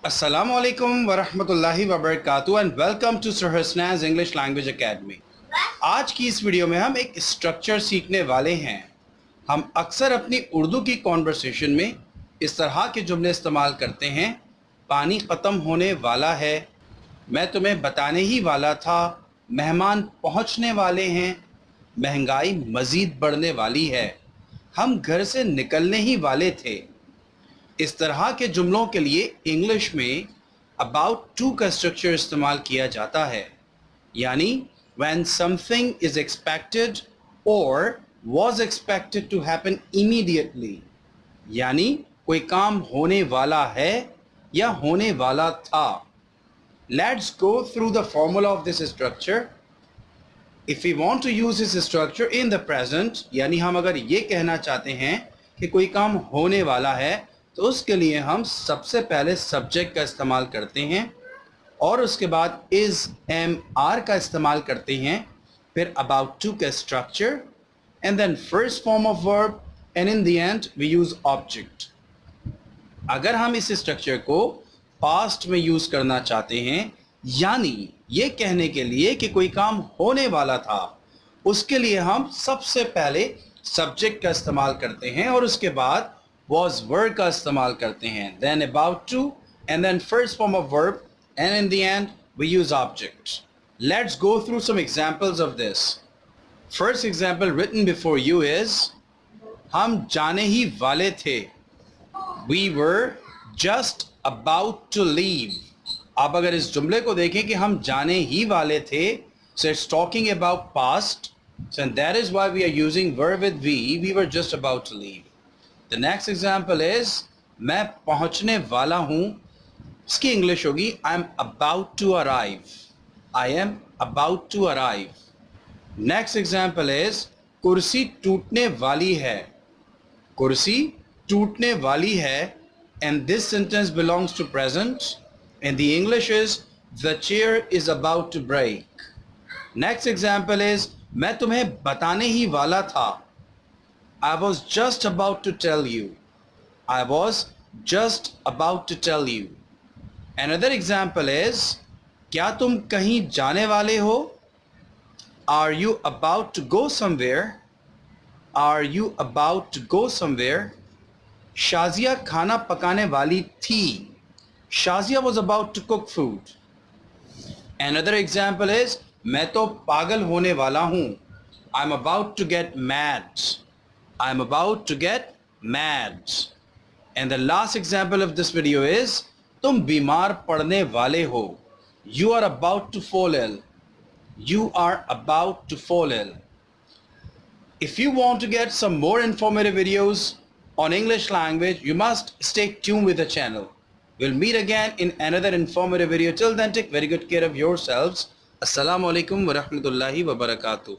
Assalamualaikum warahmatullahi wabarakatuh and welcome to Sir Hasna's English Language Academy। आज की इस video में हम एक स्ट्रक्चर सीखने वाले हैं। हम अक्सर अपनी उर्दू की कॉन्वर्सेशन में इस तरह के जुमले इस्तेमाल करते हैं। पानी ख़त्म होने वाला है, मैं तुम्हें बताने ही वाला था, मेहमान पहुंचने वाले हैं, महंगाई मज़ीद बढ़ने वाली है, हम घर से निकलने ही वाले थे। इस तरह के जुमलों के लिए इंग्लिश में अबाउट टू का स्ट्रक्चर इस्तेमाल किया जाता है, यानी when something is expected or was expected to happen immediately, यानी कोई काम होने वाला है या होने वाला था। Let's go through the formula of this structure. If we want to use this structure in the present, यानी हम अगर ये कहना चाहते हैं कि कोई काम होने वाला है, तो उसके लिए हम सबसे पहले सब्जेक्ट का इस्तेमाल करते हैं और उसके बाद इज एम आर का इस्तेमाल करते हैं, फिर अबाउट टू का structure and then first form of verb and in the end we use object. अगर हम इस स्ट्रक्चर को पास्ट में यूज करना चाहते हैं, यानी ये कहने के लिए कि कोई काम होने वाला था, उसके लिए हम सबसे पहले सब्जेक्ट का इस्तेमाल करते हैं और उसके बाद was verb का इस्तेमाल करते हैं, then about to and then first form of verb and in the end we use object. Let's go through some examples of this. First example written before you is हम जाने ही वाले थे, we were just about to leave. आप अगर इस जुमले को देखें कि हम जाने ही वाले थे, so it's talking about past, so and that is why we are using verb with we were just about to leave. The next example is मैं पहुंचने वाला हूं, इसकी इंग्लिश होगी I am about to arrive. I am about to arrive. Next example is कुर्सी टूटने वाली है, कुर्सी टूटने वाली है and this sentence belongs to present and the English is the chair is about to break. Next example is मैं तुम्हें बताने ही वाला था, I was just about to tell you. I was just about to tell you. Another example is क्या तुम कहीं जाने वाले हो? Are you about to go somewhere? Are you about to go somewhere? Shazia खाना पकाने वाली थी. Shazia was about to cook food. Another example is मैं तो पागल होने वाला हूँ. I'm about to get mad. I'm about to get mad. And the last example of this video is तुम बीमार पड़ने वाले हो. You are about to fall ill. You are about to fall ill. If you want to get some more informative videos on English language, you must stay tuned with the channel. We'll meet again in another informative video. Till then, take very good care of yourselves. Assalamu alaikum wa rahmatullahi wa barakatuh.